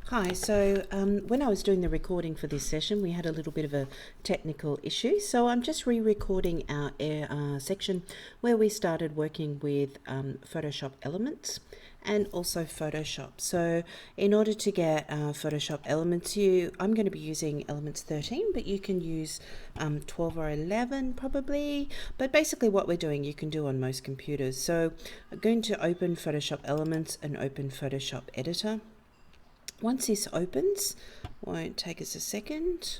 Hi, so when I was doing the recording for this session, we had a little bit of a technical issue. So I'm just re-recording our section where we started working with Photoshop Elements and also Photoshop. So in order to get Photoshop Elements, I'm going to be using Elements 13, but you can use 12 or 11 probably. But basically what we're doing, you can do on most computers. So I'm going to open Photoshop Elements and open Photoshop Editor. Once this opens, won't take us a second,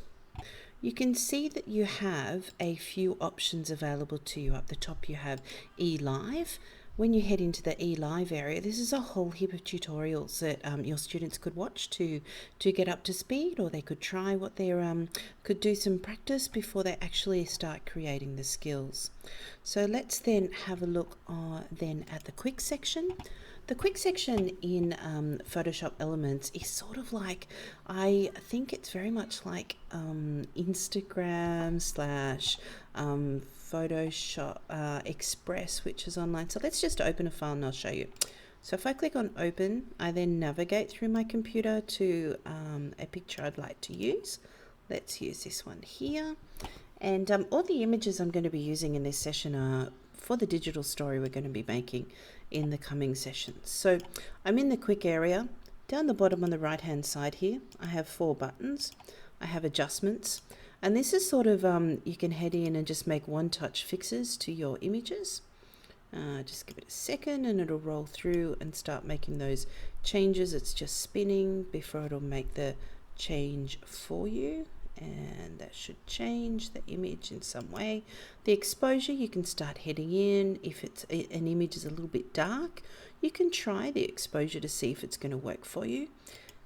you can see that you have a few options available to you. Up the top you have eLive. When you head into the eLive area, this is a whole heap of tutorials that your students could watch to get up to speed, or they could try what they're could do some practice before they actually start creating the skills. So let's then have a look then at the quick section. The quick section in Photoshop Elements is sort of like, I think it's very much like Instagram slash Photoshop Express, which is online. So let's just open a file and I'll show you. So if I click on open, I then navigate through my computer to a picture I'd like to use. Let's use this one here. And all the images I'm going to be using in this session are for the digital story we're going to be making in the coming sessions. So I'm in the quick area. Down the bottom on the right hand side here, I have 4 buttons. I have adjustments. And this is sort of, you can head in and just make one-touch fixes to your images. Just give it a second and it'll roll through and start making those changes. It's just spinning before it'll make the change for you. And that should change the image in some way. The exposure, you can start heading in. If it's an image is a little bit dark, you can try the exposure to see if it's going to work for you.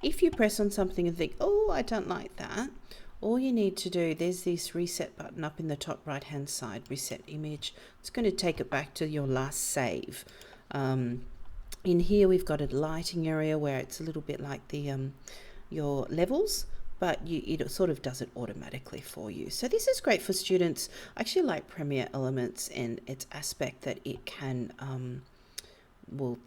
If you press on something and think, oh, I don't like that, all you need to do, there's this reset button up in the top right hand side, reset image. It's going to take it back to your last save. In here we've got a lighting area where it's a little bit like the your levels, but it sort of does it automatically for you. So this is great for students. I actually like Premiere Elements and its aspect that it can will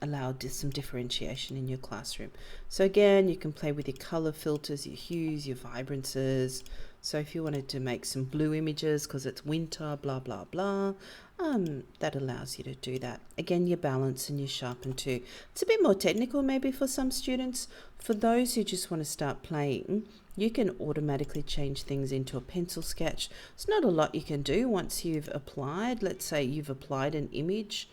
allow some differentiation in your classroom. So again, you can play with your color filters, your hues, your vibrances. So if you wanted to make some blue images because it's winter, blah, blah, blah, that allows you to do that. Again, your balance and your sharpen too. It's a bit more technical maybe for some students. For those who just want to start playing, you can automatically change things into a pencil sketch. It's not a lot you can do once you've applied. Let's say you've applied an image,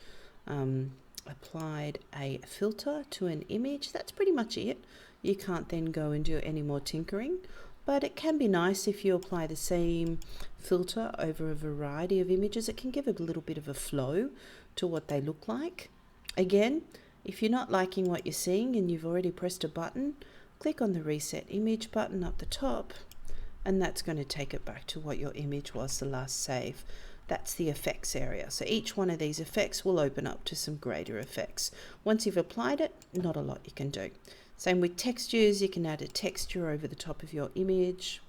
applied a filter to an image. That's pretty much it. You can't then go and do any more tinkering. But it can be nice if you apply the same filter over a variety of images. It can give a little bit of a flow to what they look like. Again, if you're not liking what you're seeing and you've already pressed a button, click on the reset image button up the top, and that's going to take it back to what your image was the last save. That's the effects area. So each one of these effects will open up to some greater effects. Once you've applied it, not a lot you can do. Same with textures, you can add a texture over the top of your image.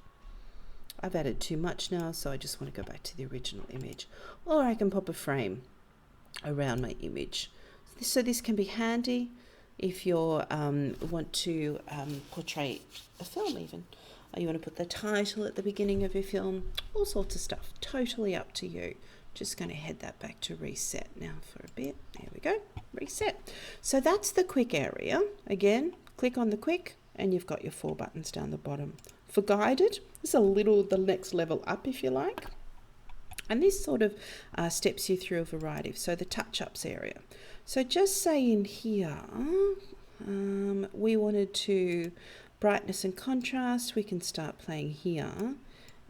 I've added too much now, so I just want to go back to the original image. Or I can pop a frame around my image. So this can be handy if you want to portray a film even. Or you want to put the title at the beginning of your film, all sorts of stuff. Totally up to you. Just going to head that back to reset now for a bit. There we go, reset. So that's the quick area. Again, click on the quick and you've got your 4 buttons down the bottom. For guided, it's the next level up if you like. And this sort of steps you through a variety. So the touch-ups area. So just say in here, we wanted to brightness and contrast. We can start playing here.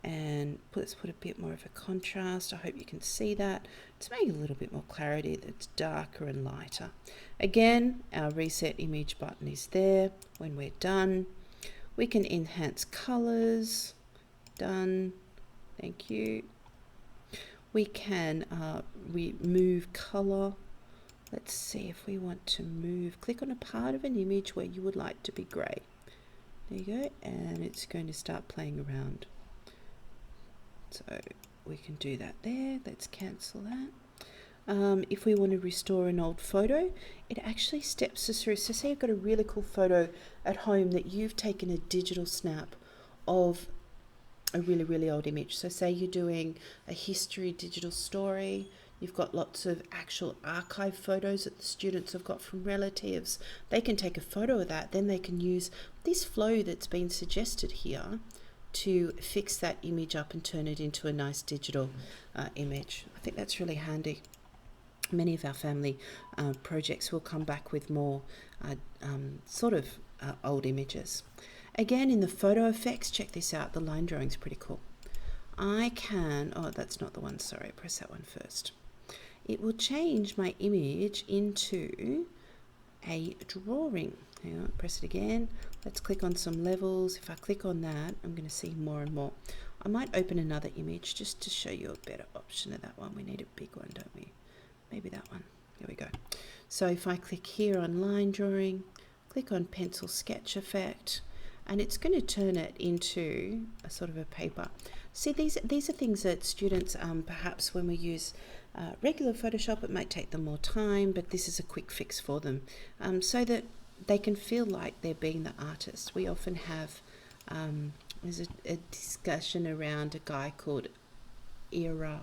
And let's put a bit more of a contrast. I hope you can see that. It's making a little bit more clarity, that's darker and lighter. Again, our reset image button is there. When we're done, we can enhance colors. Done. Thank you. We can remove color. Let's see if we want to move. Click on a part of an image where you would like to be grey. There you go. And it's going to start playing around. So we can do that there. Let's cancel that. If we want to restore an old photo, it actually steps us through. So say you've got a really cool photo at home that you've taken a digital snap of a really, really old image. So say you're doing a history digital story, you've got lots of actual archive photos that the students have got from relatives. They can take a photo of that, then they can use this flow that's been suggested here to fix that image up and turn it into a nice digital image. I think that's really handy. Many of our family projects will come back with more old images. Again, in the photo effects, check this out. The line drawing is pretty cool. I can, oh, that's not the one, sorry, press that one first. It will change my image into a drawing. Hang on, press it again. Let's click on some levels. If I click on that, I'm going to see more and more. I might open another image just to show you a better option of that one. We need a big one, don't we? Maybe that one. Here we go. So if I click here on line drawing, click on pencil sketch effect, and it's going to turn it into a sort of a paper. See, these are things that students, perhaps when we use regular Photoshop, it might take them more time, but this is a quick fix for them, so that they can feel like they're being the artist. We often have, there's a discussion around a guy called Era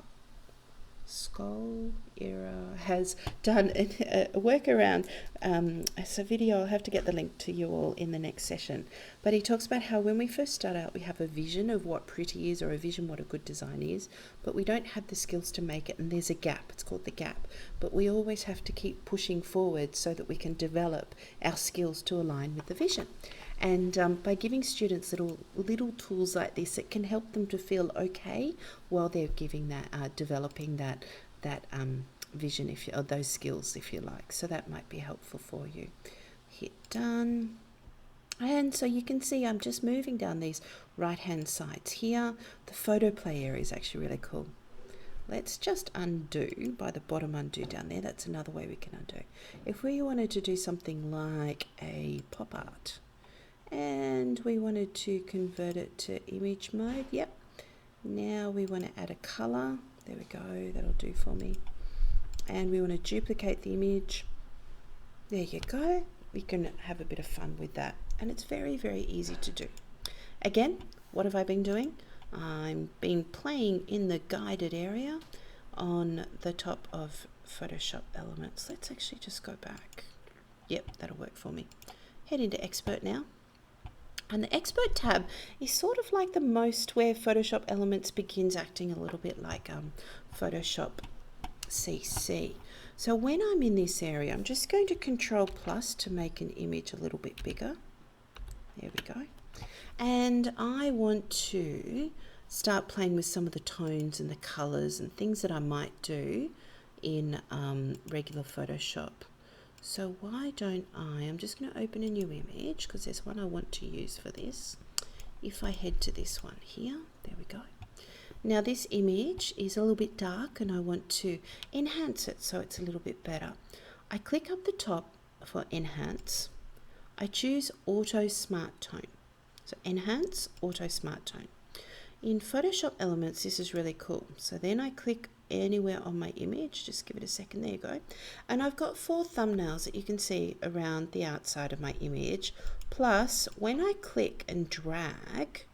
has done a workaround. It's a video, I'll have to get the link to you all in the next session. But he talks about how when we first start out, we have a vision of what pretty is, or a vision what a good design is, but we don't have the skills to make it, and there's a gap. It's called the gap. But we always have to keep pushing forward so that we can develop our skills to align with the vision. And by giving students little tools like this, it can help them to feel okay while they're giving that, developing that vision, or those skills, if you like. So that might be helpful for you. Hit done. And so you can see I'm just moving down these right-hand sides here. The photo play area is actually really cool. Let's just undo by the bottom undo down there. That's another way we can undo. If we wanted to do something like a pop art, and we wanted to convert it to image mode, yep. Now we want to add a color. There we go, that'll do for me. And we want to duplicate the image. There you go. We can have a bit of fun with that. And it's very, very easy to do. Again, what have I been doing? I've been playing in the guided area on the top of Photoshop elements. Let's actually just go back. Yep, that'll work for me. Head into Expert now. And the Expert tab is sort of like the most, where Photoshop Elements begins acting a little bit like Photoshop CC. So when I'm in this area, I'm just going to Control Plus to make an image a little bit bigger. There we go. And I want to start playing with some of the tones and the colors and things that I might do in regular Photoshop. So why don't I'm just going to open a new image, because there's one I want to use for this. If I head to this one here, there we go. Now this image is a little bit dark and I want to enhance it so it's a little bit better. I click up the top for Enhance. I choose Auto Smart Tone. So Enhance, Auto Smart Tone. In Photoshop Elements, this is really cool. So then I click anywhere on my image, just give it a second, there you go. And I've got 4 thumbnails that you can see around the outside of my image. Plus, when I click and drag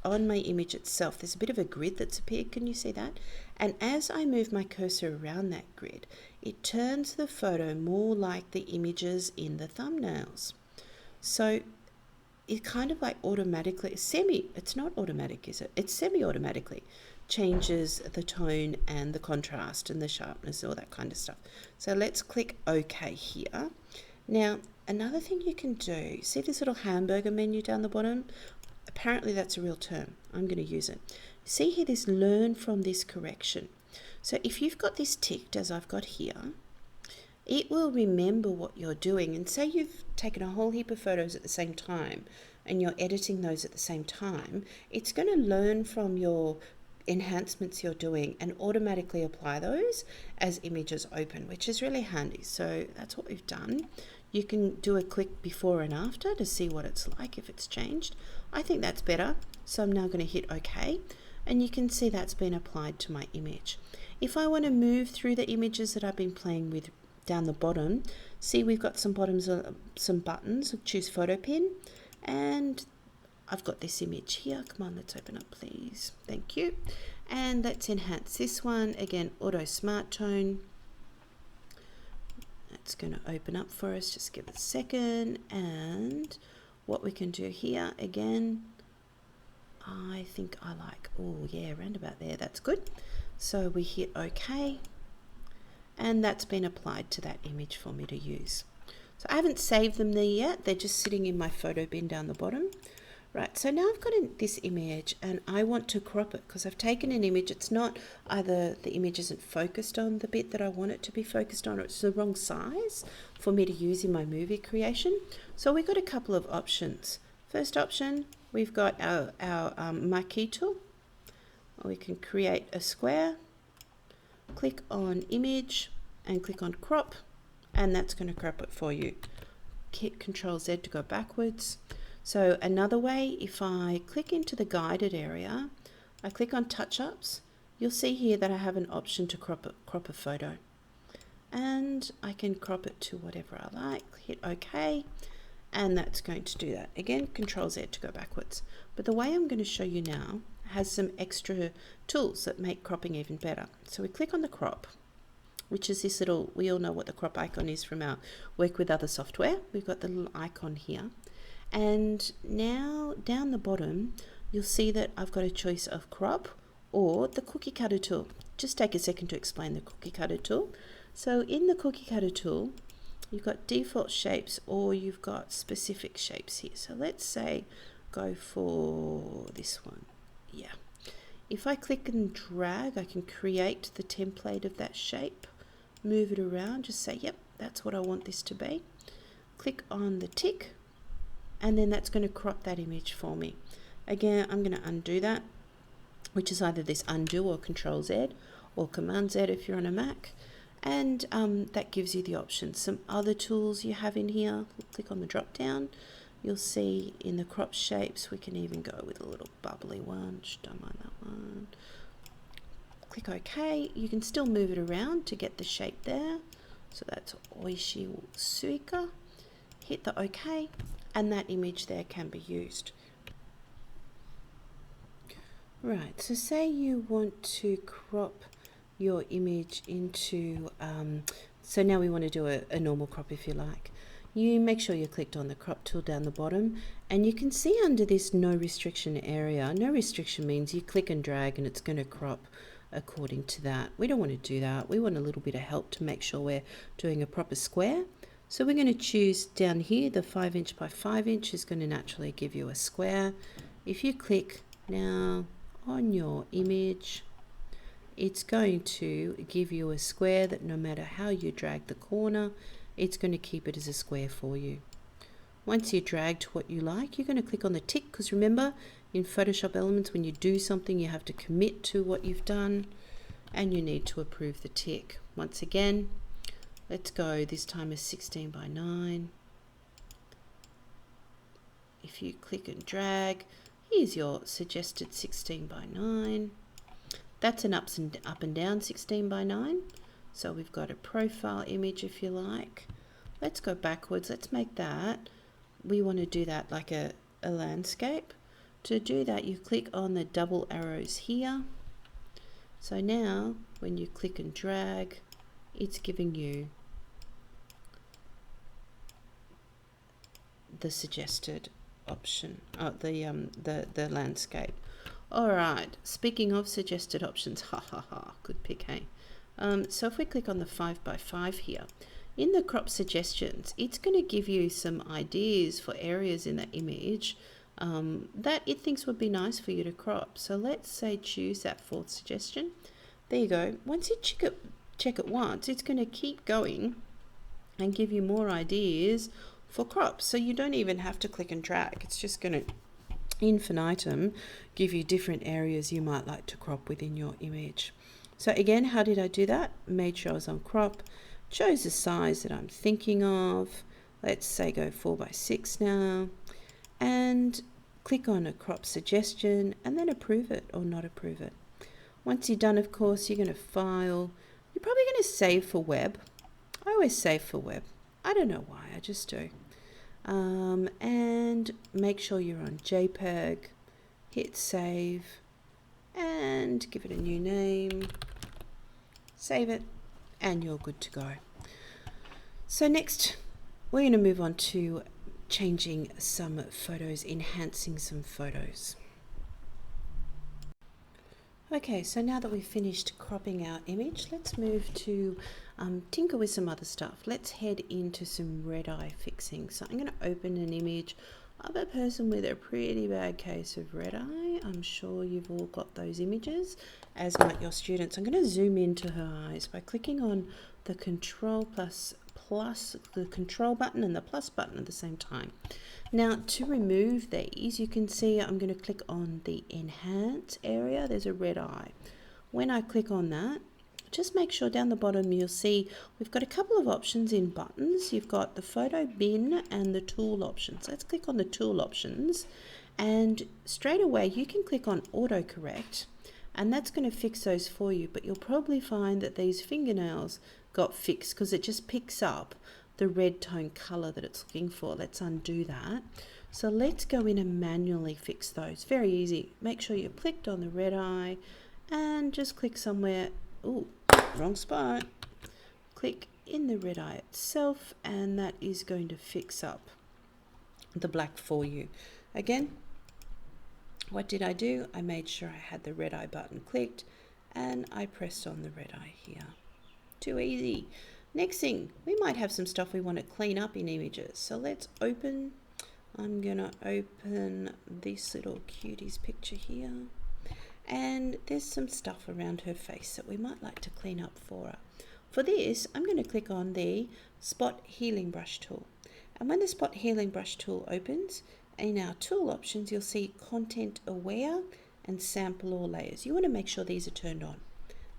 on my image itself, there's a bit of a grid that's appeared, can you see that? And as I move my cursor around that grid, it turns the photo more like the images in the thumbnails. So it kind of like automatically, it's not automatic, is it? It's semi-automatically changes the tone and the contrast and the sharpness, all that kind of stuff. So let's click OK here. Now, another thing you can do, see this little hamburger menu down the bottom? Apparently that's a real term. I'm going to use it. See here, this learn from this correction. So if you've got this ticked, as I've got here, it will remember what you're doing. And say you've taken a whole heap of photos at the same time and you're editing those at the same time, it's going to learn from your enhancements you're doing and automatically apply those as images open, which is really handy. So that's what we've done. You can do a click before and after to see what it's like if it's changed. I think that's better. So I'm now going to hit OK, and you can see that's been applied to my image. if I want to move through the images that I've been playing with down the bottom, see we've got some buttons, choose photo pin, and I've got this image here. Come on, let's open up please. Thank you. And let's enhance this one. Again, auto smart tone. That's going to open up for us. Just give it a second. And what we can do here, again, I think I like, oh yeah, around about there. That's good. So we hit OK. And that's been applied to that image for me to use. So I haven't saved them there yet. They're just sitting in my photo bin down the bottom. Right, so now I've got this image and I want to crop it because I've taken an image. It's not either the image isn't focused on the bit that I want it to be focused on, or it's the wrong size for me to use in my movie creation. So we've got a couple of options. First option, we've got our marquee tool. We can create a square, click on image and click on crop, and that's going to crop it for you. Hit Control Z to go backwards. So another way, if I click into the guided area, I click on touch-ups, you'll see here that I have an option to crop a photo. And I can crop it to whatever I like, hit OK, and that's going to do that. Again, Control Z to go backwards. But the way I'm going to show you now has some extra tools that make cropping even better. So we click on the crop, which is this little, we all know what the crop icon is from our work with other software. We've got the little icon here. And now down the bottom, you'll see that I've got a choice of crop or the cookie cutter tool. Just take a second to explain the cookie cutter tool. So in the cookie cutter tool, you've got default shapes or you've got specific shapes here. So let's say go for this one. Yeah. If I click and drag, I can create the template of that shape, move it around, just say, yep, that's what I want this to be. Click on the tick. And then that's going to crop that image for me. Again, I'm going to undo that, which is either this undo or Control Z or Command Z if you're on a Mac. And that gives you the options. Some other tools you have in here, click on the drop down. You'll see in the crop shapes, we can even go with a little bubbly one. Just don't mind that one. Click OK. You can still move it around to get the shape there. So that's Oishi Suika. Hit the OK. And that image there can be used. Right, so say you want to crop your image into, so now we want to do a normal crop if you like. You make sure you clicked on the crop tool down the bottom, and you can see under this no restriction area, no restriction means you click and drag and it's going to crop according to that. We don't want to do that. We want a little bit of help to make sure we're doing a proper square. So we're going to choose down here, the 5" by 5" is going to naturally give you a square. If you click now on your image, it's going to give you a square that no matter how you drag the corner, it's going to keep it as a square for you. Once you drag to what you like, you're going to click on the tick, because remember in Photoshop Elements, when you do something, you have to commit to what you've done and you need to approve the tick. Once again, let's go, this time is 16 by 9. If you click and drag, here's your suggested 16 by 9. That's an up and down 16 by 9. So we've got a profile image if you like. Let's go backwards, let's make that. We want to do that like a landscape. To do that, you click on the double arrows here. So now, when you click and drag, it's giving you the suggested option, the landscape. All right, speaking of suggested options, good pick, hey? So if we click on the 5 by 5 here, in the crop suggestions, it's going to give you some ideas for areas in the image that it thinks would be nice for you to crop. So let's say choose that 4th suggestion. There you go. Once you check it once, it's going to keep going and give you more ideas for crops. So you don't even have to click and drag. It's just going to infinitum give you different areas you might like to crop within your image. So again, how did I do that? Made sure I was on crop, chose the size that I'm thinking of. Let's say go 4 by 6 now, and click on a crop suggestion and then approve it or not approve it. Once you're done, of course, you're going to file. You're probably going to save for web. I always save for web. I don't know why, I just do. And make sure you're on JPEG. Hit save and give it a new name. Save it and you're good to go. So next, we're going to move on to changing some photos, enhancing some photos. Okay, so now that we've finished cropping our image, let's move to tinker with some other stuff. Let's head into some red eye fixing. So I'm going to open an image of a person with a pretty bad case of red eye. I'm sure you've all got those images, as might your students. I'm going to zoom into her eyes by clicking on the control the control button and the plus button at the same time. Now to remove these, you can see I'm going to click on the enhance area. There's a red eye. When I click on that, just make sure down the bottom you'll see we've got a couple of options in buttons. You've got the photo bin and the tool options. Let's click on the tool options, and straight away you can click on autocorrect, and that's going to fix those for you. But you'll probably find that these fingernails got fixed because it just picks up the red tone color that it's looking for. Let's undo that. So let's go in and manually fix those. Very easy. Make sure you clicked on the red eye and just click somewhere. Ooh, wrong spot. Click in the red eye itself, and that is going to fix up the black for you. Again, what did I do? I made sure I had the red eye button clicked and I pressed on the red eye here. Too easy. Next thing, we might have some stuff we want to clean up in images. So let's open, I'm going to open this little cutie's picture here. And there's some stuff around her face that we might like to clean up for her. For this, I'm going to click on the Spot Healing Brush tool. And when the Spot Healing Brush tool opens, in our tool options, you'll see Content Aware and Sample All Layers. You want to make sure these are turned on.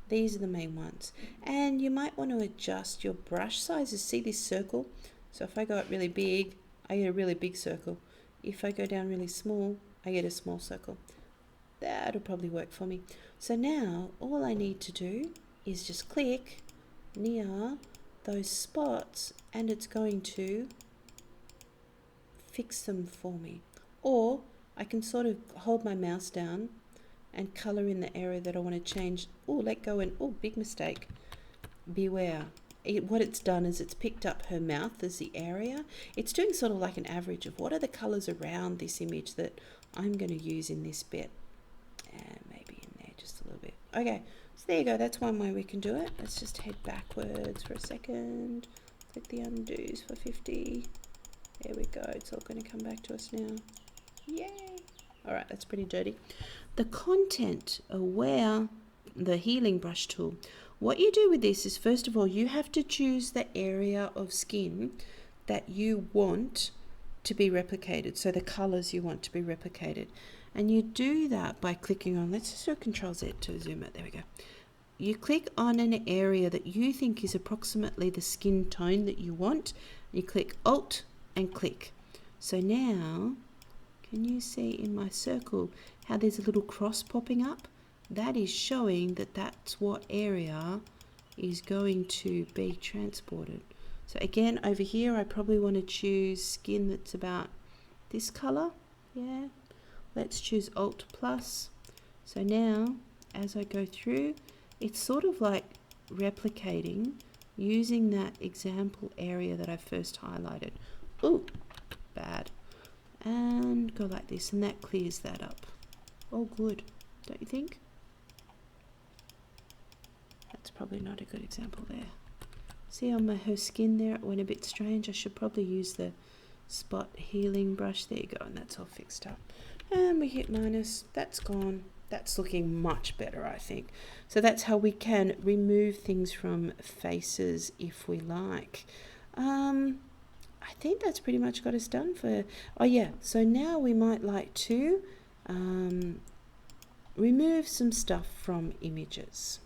These are the main ones. And you might want to adjust your brush sizes. See this circle? So if I go up really big, I get a really big circle. If I go down really small, I get a small circle. That'll probably work for me. So now all I need to do is just click near those spots and it's going to fix them for me. Or I can sort of hold my mouse down and color in the area that I want to change. Oh, let go, and oh, big mistake. Beware. What it's done is it's picked up her mouth as the area. It's doing sort of like an average of what are the colors around this image that I'm going to use in this bit. And maybe in there just a little bit. Okay, so there you go. That's one way we can do it. Let's just head backwards for a second. Click the undos for 50. There we go. It's all going to come back to us now. Yay! All right, that's pretty dirty. The Content Aware, the Healing Brush tool. What you do with this is, first of all, you have to choose the area of skin that you want to be replicated. So the colors you want to be replicated. And you do that by clicking on, let's just do Control Z to zoom it. There we go. You click on an area that you think is approximately the skin tone that you want. You click Alt and click. So now, can you see in my circle how there's a little cross popping up? That is showing that that's what area is going to be transported. So again, over here, I probably want to choose skin that's about this color. Yeah. Let's choose Alt plus. So now, as I go through, it's sort of like replicating using that example area that I first highlighted. Ooh, bad. And go like this, and that clears that up. Oh, good, don't you think? That's probably not a good example there. See on her skin there, it went a bit strange. I should probably use the Spot Healing Brush. There you go, and that's all fixed up. And we hit minus, that's gone. That's looking much better, I think. So that's how we can remove things from faces if we like. I think that's pretty much got us done for, oh yeah, so now we might like to remove some stuff from images.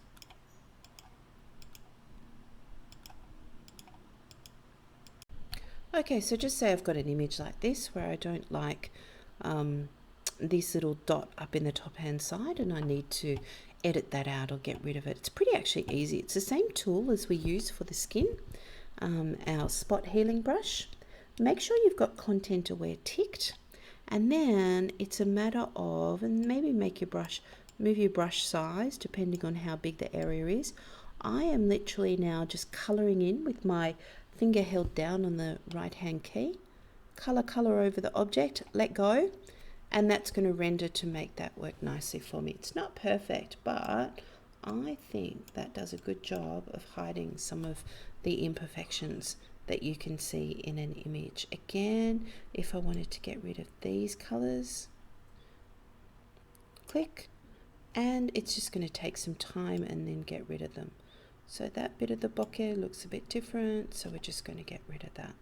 Okay, so just say I've got an image like this where I don't like this little dot up in the top hand side, and I need to edit that out or get rid of it. It's pretty actually easy. It's the same tool as we use for the skin, our spot healing brush. Make sure you've got content aware ticked, and then it's a matter of, and maybe move your brush size depending on how big the area is. I am literally now just coloring in with my finger held down on the right hand key. Color over the object, let go, and that's going to render to make that work nicely for me. It's not perfect, but I think that does a good job of hiding some of the imperfections that you can see in an image. Again, if I wanted to get rid of these colors, click, and it's just going to take some time and then get rid of them. So that bit of the bokeh looks a bit different, so we're just going to get rid of that.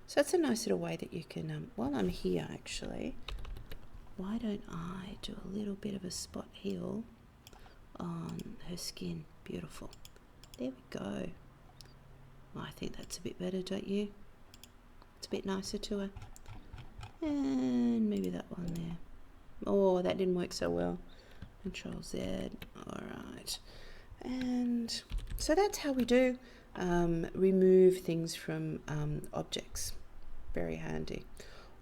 So that's a nice little way that you can, while I'm here actually, why don't I do a little bit of a spot heal on her skin? Beautiful. There we go. Well, I think that's a bit better, don't you? It's a bit nicer to her. And maybe that one there. Oh, that didn't work so well. Control Z. All right. And so that's how we do remove things from objects. Very handy.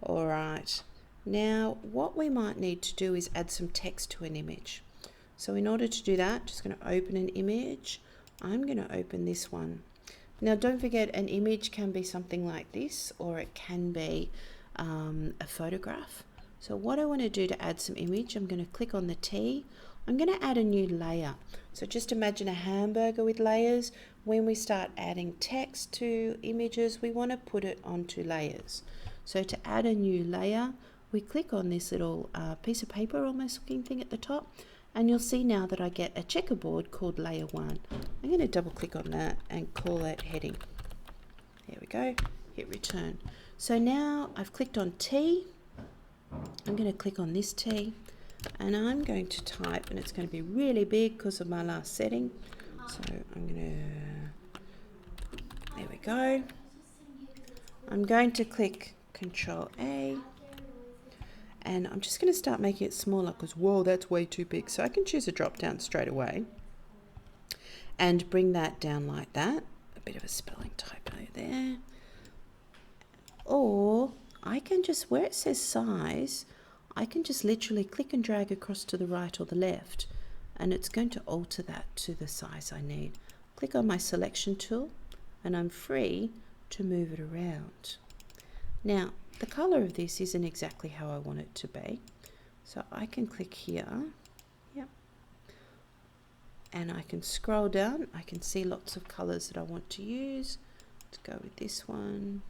All right. Now, what we might need to do is add some text to an image. So in order to do that, just going to open an image. I'm going to open this one. Now, don't forget, an image can be something like this, or it can be a photograph. So what I want to do to add some image, I'm going to click on the T. I'm going to add a new layer. So just imagine a hamburger with layers. When we start adding text to images, we want to put it onto layers. So to add a new layer, we click on this little piece of paper almost looking thing at the top, and you'll see now that I get a checkerboard called layer 1. I'm going to double click on that and call it heading. There we go, hit return. So now I've clicked on T. I'm going to click on this T, and I'm going to type, and it's going to be really big because of my last setting. So I'm going to, there we go. I'm going to click Control A, and I'm just going to start making it smaller because, whoa, that's way too big. So I can choose a drop down straight away and bring that down like that. A bit of a spelling typo there. Or I can just, where it says size, I can just literally click and drag across to the right or the left, and it's going to alter that to the size I need. Click on my selection tool, and I'm free to move it around. Now, the color of this isn't exactly how I want it to be, so I can click here, yep, and I can scroll down. I can see lots of colors that I want to use. Let's go with this one.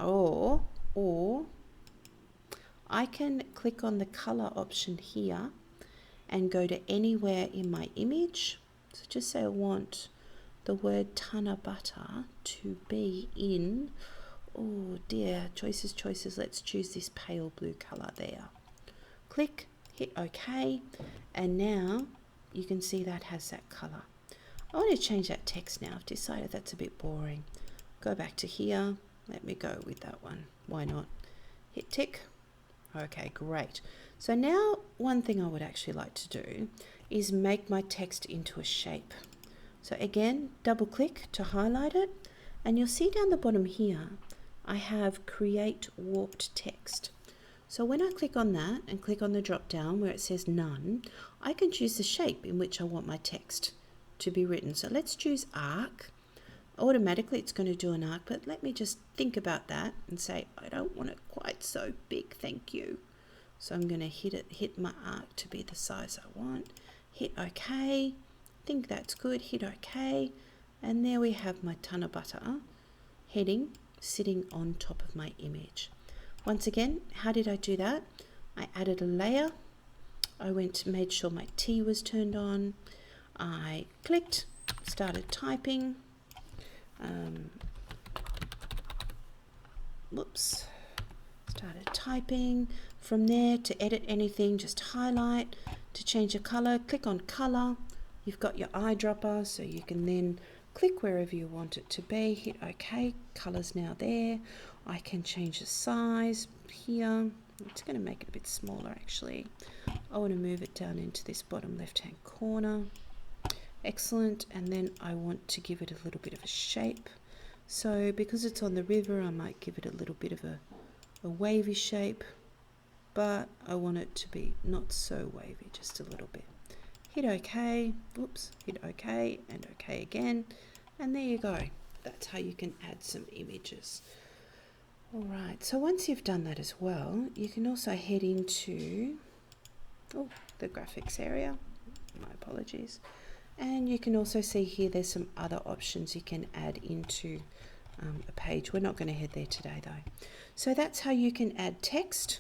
Or I can click on the color option here and go to anywhere in my image. So just say I want the word Tana Butter to be in, oh dear, choices, let's choose this pale blue color there. Click, hit OK, and now you can see that has that color. I want to change that text now. I've decided that's a bit boring. Go back to here. Let me go with that one. Why not? Hit tick. Okay, great. So now one thing I would actually like to do is make my text into a shape. So again, double click to highlight it, and you'll see down the bottom here, I have create warped text. So when I click on that and click on the drop down where it says none, I can choose the shape in which I want my text to be written. So let's choose arc. Automatically it's going to do an arc, but let me just think about that and say I don't want it quite so big, thank you. So I'm going to hit my arc to be the size I want. Hit OK. Think that's good. Hit OK, and there we have my Tana Butter heading sitting on top of my image. Once again, how did I do that? I added a layer. I made sure my T was turned on. I clicked, started typing. Started typing. From there, to edit anything, just highlight. To change the color, click on color. You've got your eyedropper, so you can then click wherever you want it to be. Hit OK. Color's now there. I can change the size here. I'm just going to make it a bit smaller actually. I want to move it down into this bottom left hand corner. Excellent. And then I want to give it a little bit of a shape. So because it's on the river, I might give it a little bit of a wavy shape, but I want it to be not so wavy, just a little bit. Hit OK, oops, hit OK and OK again, and there you go. That's how you can add some images. All right, so once you've done that as well, you can also head into the graphics area. My apologies. And you can also see here there's some other options you can add into a page. We're not going to head there today though. So that's how you can add text.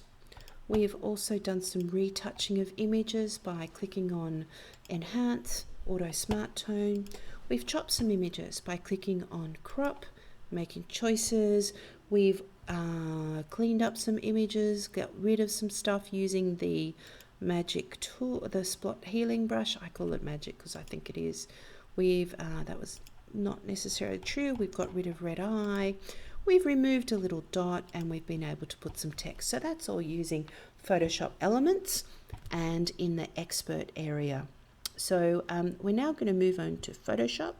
We've also done some retouching of images by clicking on Enhance, Auto Smart Tone. We've chopped some images by clicking on Crop, making choices. We've cleaned up some images, got rid of some stuff using the magic tool, the spot healing brush. I call it magic because I think it is. We've that was not necessarily true. We've got rid of red eye. We've removed a little dot and we've been able to put some text. So that's all using Photoshop Elements and in the expert area. So we're now going to move on to Photoshop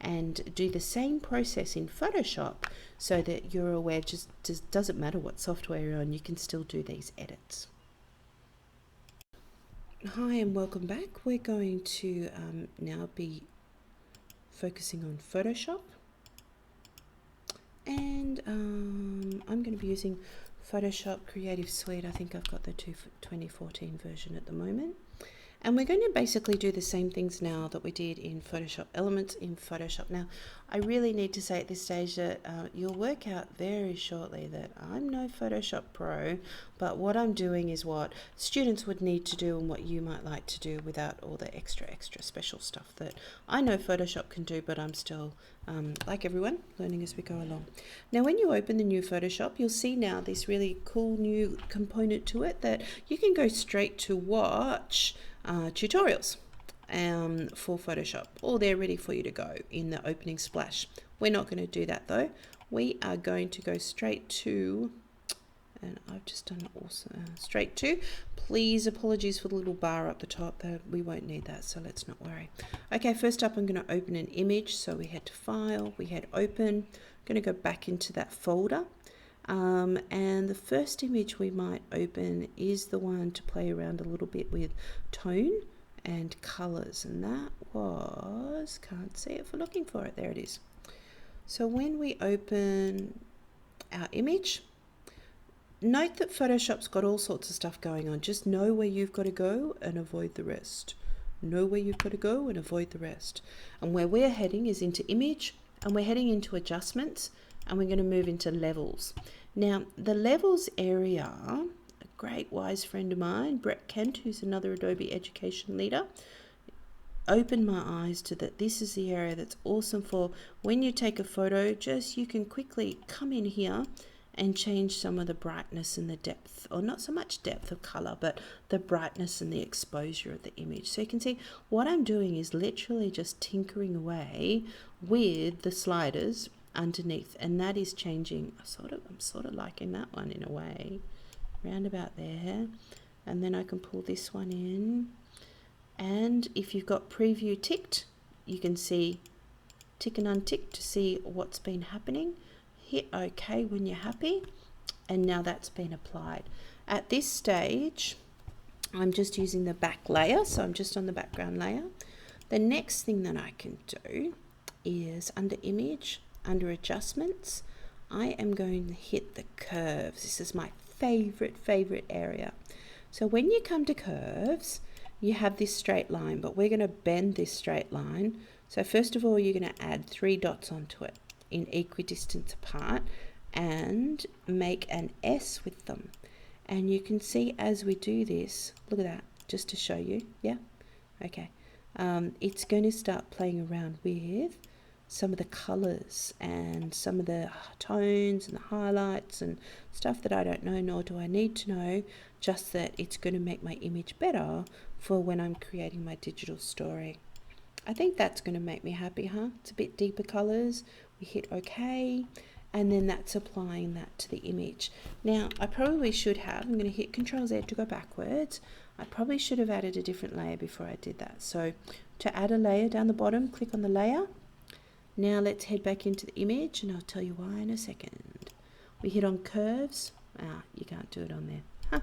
and do the same process in Photoshop so that you're aware, just doesn't matter what software you're on, you can still do these edits. Hi and welcome back. We're going to now be focusing on Photoshop. And I'm going to be using Photoshop Creative Suite. I think I've got the 2014 version at the moment. And we're going to basically do the same things now that we did in Photoshop Elements in Photoshop. Now, I really need to say at this stage that you'll work out very shortly that I'm no Photoshop pro, but what I'm doing is what students would need to do and what you might like to do without all the extra special stuff that I know Photoshop can do, but I'm still, like everyone, learning as we go along. Now, when you open the new Photoshop, you'll see now this really cool new component to it that you can go straight to watch tutorials for Photoshop, all there ready for you to go in the opening splash. We're not going to do that though. We are going to go straight to, and I've just done also straight to, please apologies for the little bar up the top, we won't need that, so let's not worry. Okay, first up I'm going to open an image. So we head to File, we head Open. I'm going to go back into that folder. And the first image we might open is the one to play around a little bit with tone and colors, and that was, can't see it for looking for it, there it is. So when we open our image, note that Photoshop's got all sorts of stuff going on. Just know where you've got to go and avoid the rest. Know where you've got to go and avoid the rest. And where we're heading is into image, and we're heading into adjustments, and we're going to move into levels. Now, the levels area, a great wise friend of mine, Brett Kent, who's another Adobe education leader, opened my eyes to that. This is the area that's awesome for when you take a photo, just you can quickly come in here and change some of the brightness and the depth, or not so much depth of color, but the brightness and the exposure of the image. So you can see what I'm doing is literally just tinkering away with the sliders underneath, and that is changing. I'm sort of liking that one in a way, round about there. And then I can pull this one in, and if you've got preview ticked, you can see tick and untick to see what's been happening. Hit OK when you're happy, and now that's been applied. At this stage I'm just using the back layer, so I'm just on the background layer. The next thing that I can do is under image, under adjustments, I am going to hit the curves. This is my favorite area. So when you come to curves, you have this straight line, but we're going to bend this straight line. So first of all, you're going to add 3 dots onto it in equidistance apart and make an S with them. And you can see as we do this, look at that, just to show you, yeah, okay. It's going to start playing around with some of the colors and some of the tones and the highlights and stuff that I don't know, nor do I need to know, just that it's going to make my image better for when I'm creating my digital story. I think that's going to make me happy, huh? It's a bit deeper colors. We hit OK, and then that's applying that to the image. Now I probably should have, I'm going to hit Control Z to go backwards. I probably should have added a different layer before I did that. So to add a layer down the bottom, click on the layer. Now let's head back into the image, and I'll tell you why in a second. We hit on curves. You can't do it on there. Huh.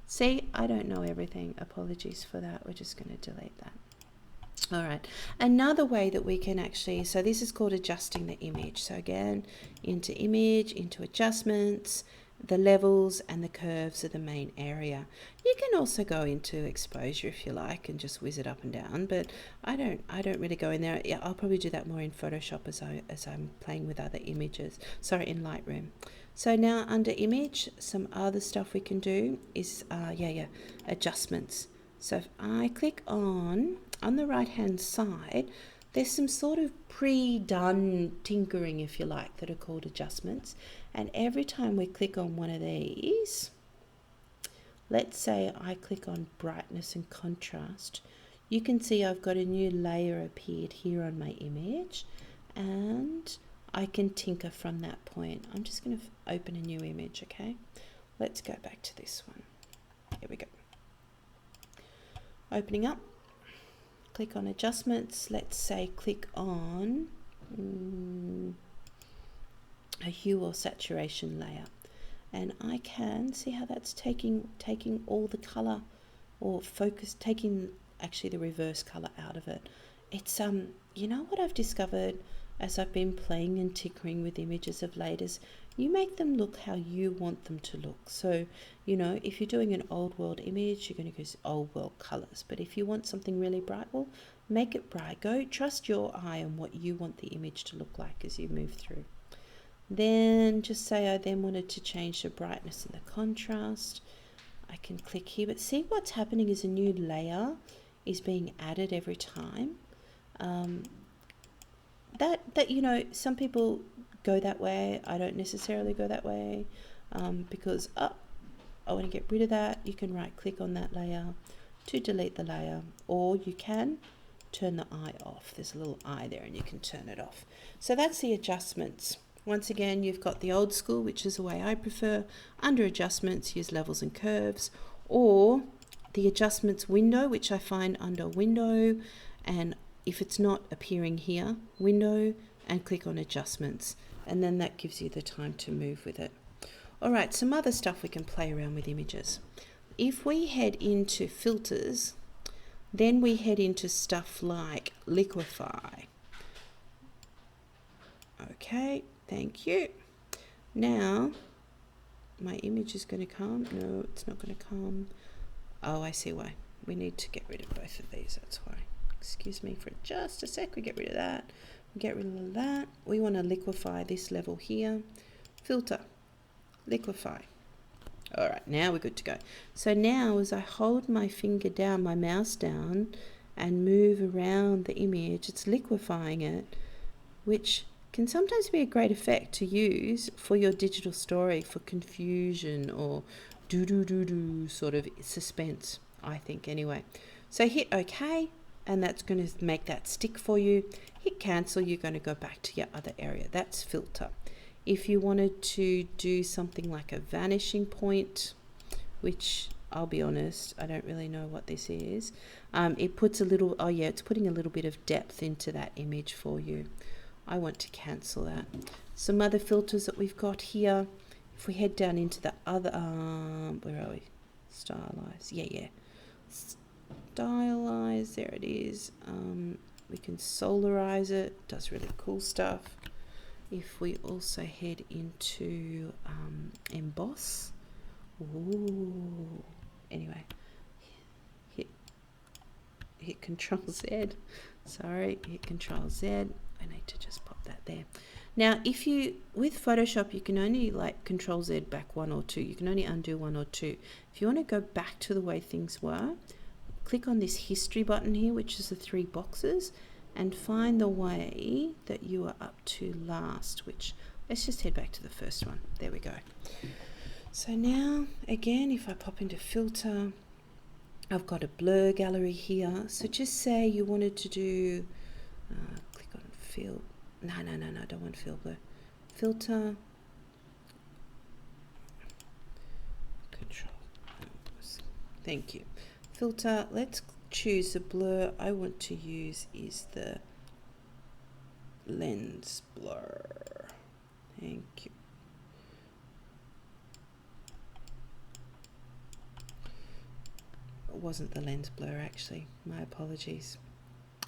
See, I don't know everything. Apologies for that. We're just going to delete that. All right, another way that we can actually, so this is called adjusting the image. So again, into image, into adjustments, the levels and the curves are the main area. You can also go into exposure if you like and just whiz it up and down, but I don't really go in there. Yeah, I'll probably do that more in Photoshop as I'm playing with other images. Sorry, in Lightroom. So now under image, some other stuff we can do is adjustments. So if I click on the right hand side, there's some sort of pre-done tinkering, if you like, that are called adjustments. And every time we click on one of these, let's say I click on brightness and contrast, you can see I've got a new layer appeared here on my image, and I can tinker from that point. I'm just going to open a new image, okay? Let's go back to this one. Here we go. Opening up, click on adjustments. Let's say click on a hue or saturation layer, and I can see how that's taking all the color, or taking actually the reverse color out of it. It's you know what I've discovered as I've been playing and tinkering with images of late is you make them look how you want them to look. So, you know, if you're doing an old world image, you're going to use old world colors. But if you want something really bright, well, make it bright. Go trust your eye on what you want the image to look like as you move through. Then just say I then wanted to change the brightness and the contrast. I can click here, but see what's happening is a new layer is being added every time. That you know, some people go that way. I don't necessarily go that way because I want to get rid of that. You can right click on that layer to delete the layer, or you can turn the eye off. There's a little eye there and you can turn it off. So that's the adjustments. Once again, you've got the old school, which is the way I prefer. Under adjustments, use levels and curves, or the adjustments window, which I find under window, and if it's not appearing here, window, and click on adjustments, and then that gives you the time to move with it. All right, some other stuff we can play around with images. If we head into filters, then we head into stuff like Liquify. Okay, thank you. Now, my image is going to come. No, it's not going to come. Oh, I see why. We need to get rid of both of these, that's why. Excuse me for just a sec. We get rid of that. We get rid of that. We want to liquify this level here. Filter, liquify. All right, now we're good to go. So now as I hold my finger down, my mouse down, and move around the image, it's liquefying it, which can sometimes be a great effect to use for your digital story, for confusion or do sort of suspense, I think anyway. So hit OK, and that's going to make that stick for you. Hit cancel, you're going to go back to your other area. That's filter. If you wanted to do something like a vanishing point, which I'll be honest, I don't really know what this is. It puts a little, oh yeah, it's putting a little bit of depth into that image for you. I want to cancel that. Some other filters that we've got here. If we head down into the other, where are we? Stylize, yeah. Stylize, there it is. We can solarize it, does really cool stuff. If we also head into emboss, ooh, anyway, hit Control Z. Sorry, hit Control Z. I need to just pop that there. Now, if you, with Photoshop, you can only like Control Z back 1 or 2. You can only undo 1 or 2. If you want to go back to the way things were, click on this history button here, which is the 3 boxes, and find the way that you are up to last, which, let's just head back to the first one. There we go. So now, again, if I pop into filter, I've got a blur gallery here. So just say you wanted to do, click on fill. No, I don't want fill blur. Filter, Thank you. Filter, let's choose the blur I want to use is the lens blur. Thank you. It wasn't the lens blur actually, my apologies.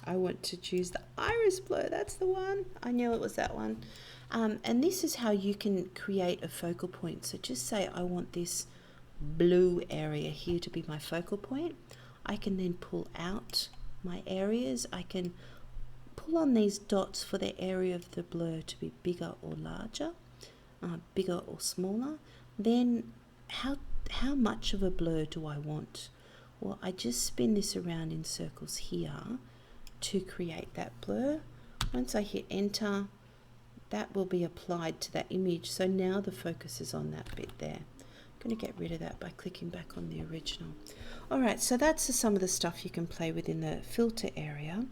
I want to choose the iris blur, that's the one. I knew it was that one. And this is how you can create a focal point. So just say I want this blue area here to be my focal point. I can then pull out my areas. I can pull on these dots for the area of the blur to be bigger or larger, bigger or smaller. Then how much of a blur do I want? Well, I just spin this around in circles here to create that blur. Once I hit enter, that will be applied to that image. So now the focus is on that bit there. I'm going to get rid of that by clicking back on the original. All right, so that's some of the stuff you can play with in the filter area.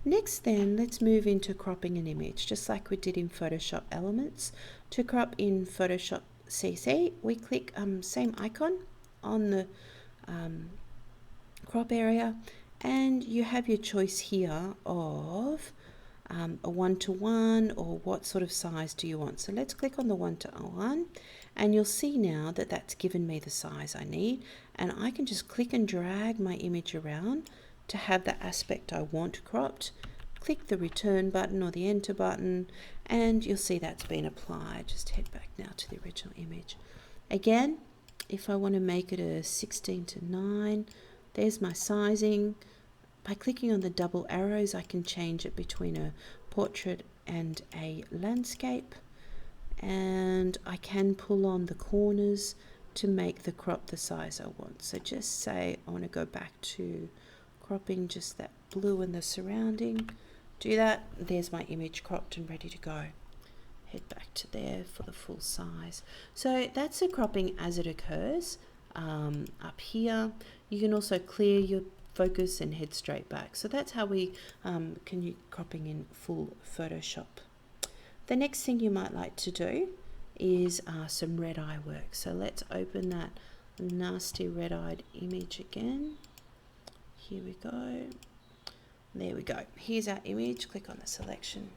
Next then, let's move into cropping an image, just like we did in Photoshop Elements. To crop in Photoshop CC, we click same icon on the crop area, and you have your choice here of a 1:1 or what sort of size do you want. So let's click on the 1:1 and you'll see now that that's given me the size I need, and I can just click and drag my image around to have the aspect I want cropped. Click the return button or the enter button and you'll see that's been applied. Just head back now to the original image. Again, if I want to make it a 16:9, there's my sizing. By clicking on the double arrows, I can change it between a portrait and a landscape, and I can pull on the corners to make the crop the size I want. So just say I want to go back to cropping just that blue and the surrounding. Do that, there's my image cropped and ready to go. Head back to there for the full size. So that's the cropping as it occurs. Up here, you can also clear your focus and head straight back. So that's how we can use cropping in full Photoshop. The next thing you might like to do is some red eye work. So let's open that nasty red-eyed image again. Here we go. There we go. Here's our image. Click on the selection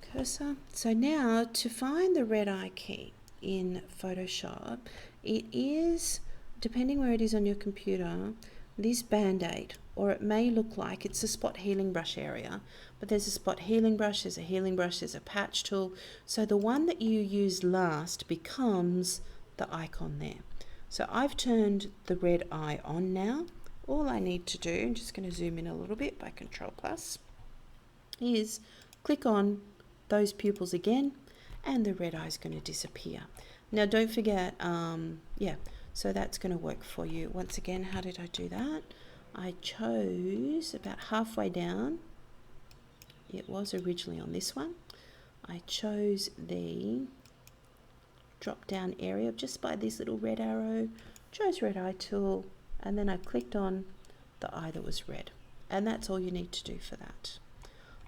cursor. So now to find the red eye key in Photoshop, it is, depending where it is on your computer, this band-aid, or it may look like it's a spot healing brush area, but there's a spot healing brush, there's a healing brush, there's a patch tool. So the one that you use last becomes the icon there. So I've turned the red eye on now. All I need to do, I'm just going to zoom in a little bit by Control Plus, is click on those pupils again and the red eye is going to disappear. Now don't forget, so that's going to work for you. Once again, how did I do that? I chose about halfway down. It was originally on this one. I chose the drop down area just by this little red arrow, chose red eye tool, and then I clicked on the eye that was red. And that's all you need to do for that.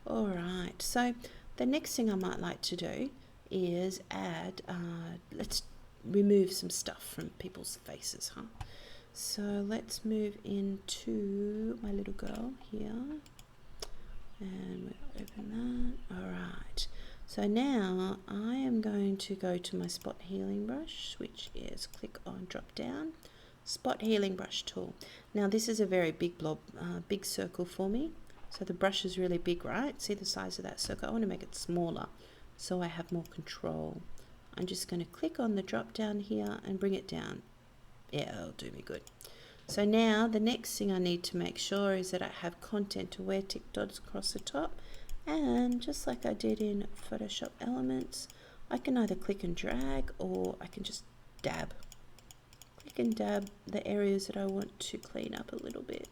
All right, so the next thing I might like to do is add, let's remove some stuff from people's faces, huh? So let's move into my little girl here and we'll open that. All right, so now I am going to go to my spot healing brush, which is click on drop down, spot healing brush tool. Now this is a very big blob, big circle for me. So the brush is really big, right? See the size of that circle? I want to make it smaller so I have more control. I'm just going to click on the drop down here and bring it down. Yeah, it'll do me good. So now the next thing I need to make sure is that I have content aware tick dots across the top, and just like I did in Photoshop Elements, I can either click and drag or I can just dab. Click and dab the areas that I want to clean up a little bit,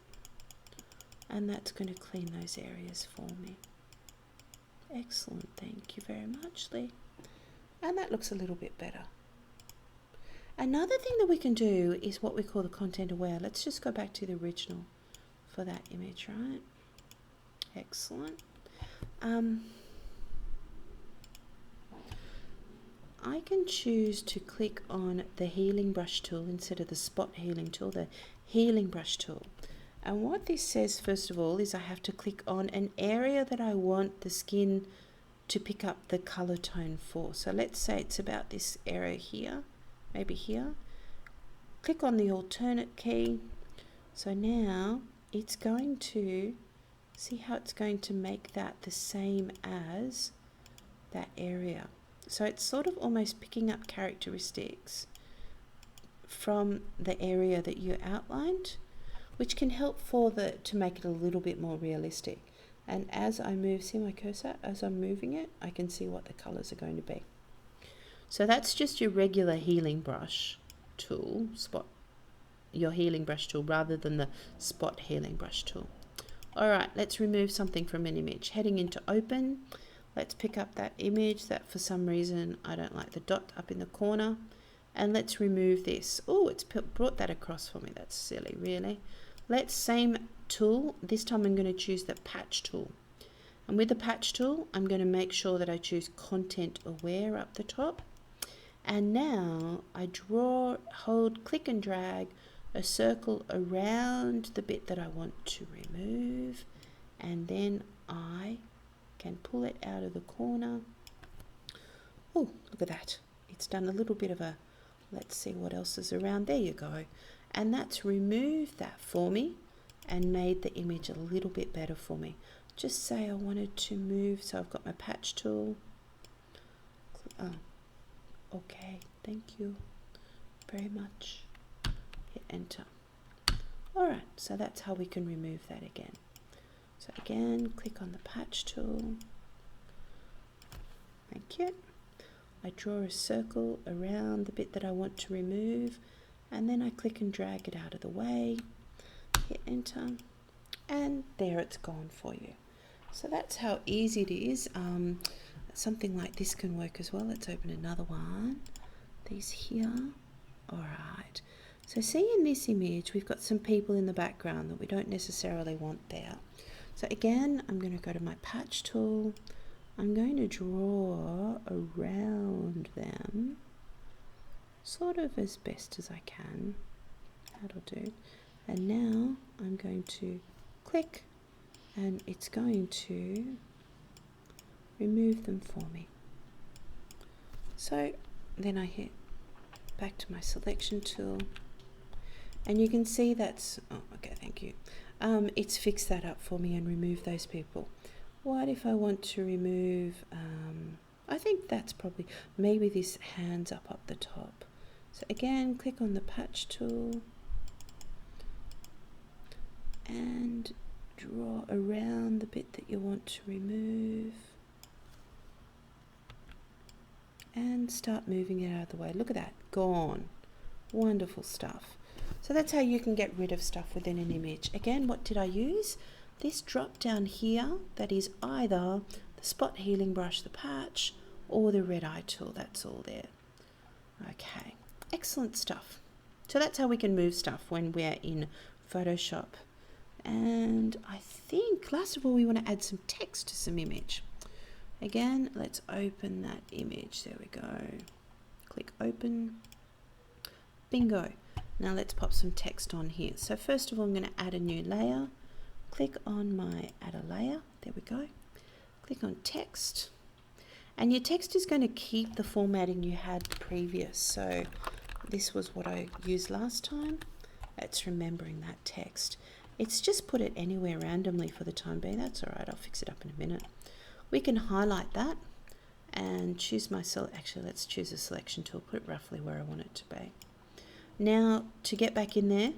and that's going to clean those areas for me. Excellent, thank you very much, Lee. And that looks a little bit better. Another thing that we can do is what we call the content aware. Let's just go back to the original for that image, right? Excellent. I can choose to click on the healing brush tool instead of the spot healing tool, the healing brush tool. And what this says, first of all, is I have to click on an area that I want the skin to pick up the color tone for. So let's say it's about this area here, maybe here. Click on the alternate key. So now it's going to, see how it's going to make that the same as that area. So it's sort of almost picking up characteristics from the area that you outlined, which can help to make it a little bit more realistic. And as I move, see my cursor, as I'm moving it, I can see what the colors are going to be. So that's just your regular healing brush tool, your healing brush tool, rather than the spot healing brush tool. All right, let's remove something from an image. Heading into open, let's pick up that image that for some reason I don't like the dot up in the corner, and let's remove this. Oh, it's brought that across for me. That's silly, really. Let's same tool. This time I'm going to choose the patch tool. And with the patch tool, I'm going to make sure that I choose content aware up the top. And now I hold, click and drag a circle around the bit that I want to remove. And then I can pull it out of the corner. Oh, look at that. It's done a little bit of a, let's see what else is around. There you go. And that's removed that for me and made the image a little bit better for me. Just say I wanted to move, so I've got my patch tool. Oh, okay, thank you very much. Hit enter. All right, so that's how we can remove that again. So again, click on the patch tool. Thank you. I draw a circle around the bit that I want to remove, and then I click and drag it out of the way, hit enter, and there it's gone for you. So that's how easy it is. Something like this can work as well. Let's open another one. These here. All right. So see, in this image, we've got some people in the background that we don't necessarily want there. So again, I'm going to go to my patch tool. I'm going to draw around them, sort of as best as I can. That'll do. And now I'm going to click, and it's going to remove them for me. So then I hit back to my selection tool, and you can see that's, oh, okay, thank you. It's fixed that up for me and removed those people. What if I want to remove, I think that's probably, maybe this hands up the top. So again, click on the patch tool and draw around the bit that you want to remove and start moving it out of the way. Look at that, gone. Wonderful stuff. So that's how you can get rid of stuff within an image. Again, what did I use? This drop down here, that is either the spot healing brush, the patch, or the red eye tool. That's all there. Okay, excellent stuff. So that's how we can move stuff when we're in Photoshop. And I think last of all we want to add some text to some image. Again, let's open that image. There we go. Click open. Bingo. Now let's pop some text on here. So first of all, I'm going to add a new layer. Click on my add a layer. There we go. Click on text. And your text is going to keep the formatting you had previous. So this was what I used last time. It's remembering that text. It's just put it anywhere randomly for the time being. That's all right. I'll fix it up in a minute. We can highlight that and choose my actually, let's choose a selection tool. Put it roughly where I want it to be. Now to get back in there,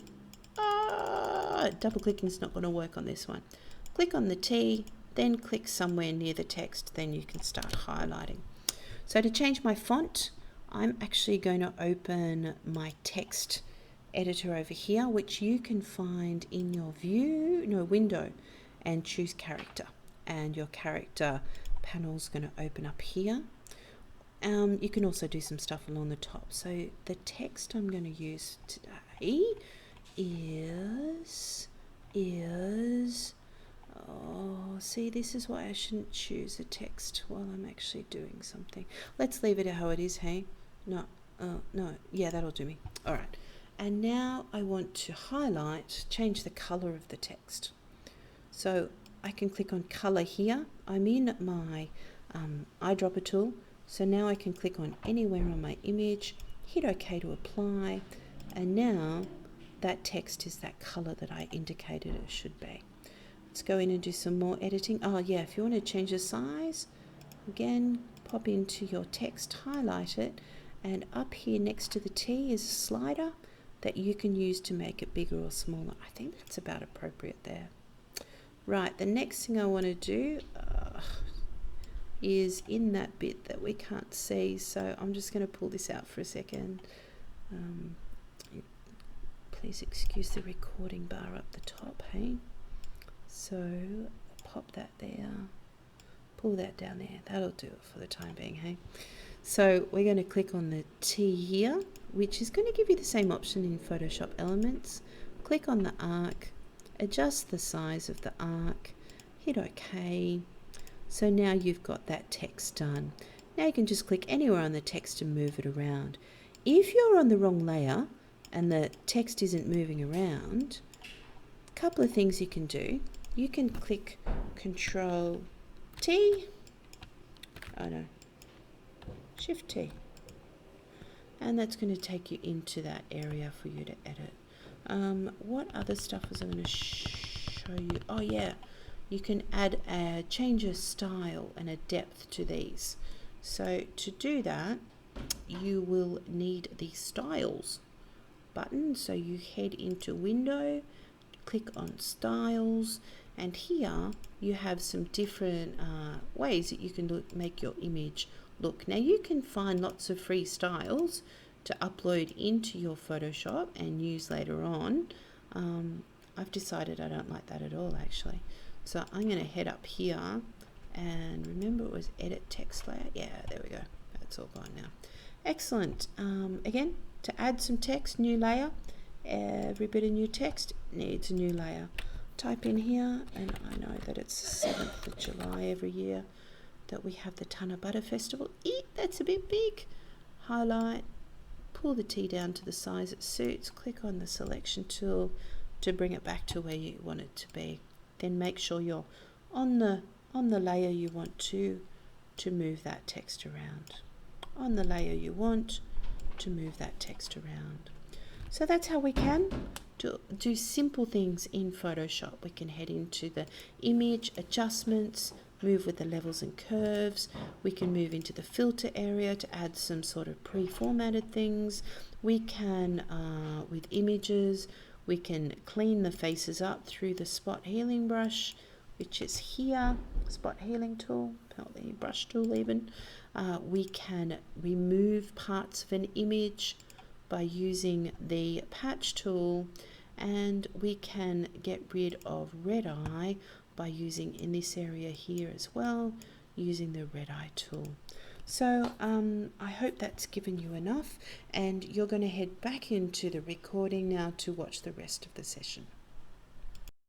double clicking is not going to work on this one. Click on the T, then click somewhere near the text, then you can start highlighting. So to change my font, I'm actually going to open my text editor over here, which you can find in your window, and choose character, and your character panel is going to open up here. You can also do some stuff along the top. So the text I'm going to use today is Oh, see, this is why I shouldn't choose a text while I'm actually doing something. Let's leave it how it is, hey? No, no, yeah, that'll do me. All right. And now I want to highlight, change the color of the text. So I can click on color here. I'm in my eyedropper tool. So now I can click on anywhere on my image, hit OK to apply. And now that text is that color that I indicated it should be. Let's go in and do some more editing. Oh yeah, if you want to change the size, again, pop into your text, highlight it, and up here next to the T is a slider that you can use to make it bigger or smaller. I think that's about appropriate there. Right, the next thing I want to do is in that bit that we can't see, so I'm just going to pull this out for a second. Please excuse the recording bar up the top, hey? So pop that there, pull that down there. That'll do it for the time being, hey? So we're going to click on the T here, which is going to give you the same option in Photoshop Elements. Click on the arc, adjust the size of the arc, hit OK. So now you've got that text done. Now you can just click anywhere on the text and move it around. If you're on the wrong layer and the text isn't moving around, a couple of things you can do. You can click Control T, oh no, Shift T, and that's going to take you into that area for you to edit. What other stuff was I going to show you? Oh yeah, you can add a change of style and a depth to these. So to do that, you will need the Styles button. So you head into Window, click on Styles, and here you have some different ways that you can make your image look. Now you can find lots of free styles to upload into your Photoshop and use later on. I've decided I don't like that at all actually. So I'm going to head up here and remember it was edit text layer. Yeah, there we go. That's all gone now. Excellent. Again, to add some text, new layer. Every bit of new text needs a new layer. Type in here, and I know that it's the 7th of July every year that we have the Tanna Butter Festival. Eek, that's a bit big. Highlight, pull the T down to the size it suits, click on the selection tool to bring it back to where you want it to be. Then make sure you're on the layer you want to move that text around. On the layer you want to move that text around. So that's how we can do simple things in Photoshop. We can head into the image adjustments, move with the levels and curves. We can move into the filter area to add some sort of pre-formatted things. We can, with images, we can clean the faces up through the spot healing brush, which is here, spot healing tool, not the brush tool even. We can remove parts of an image by using the patch tool, and we can get rid of red eye by using in this area here as well, using the red eye tool. So I hope that's given you enough, and you're going to head back into the recording now to watch the rest of the session.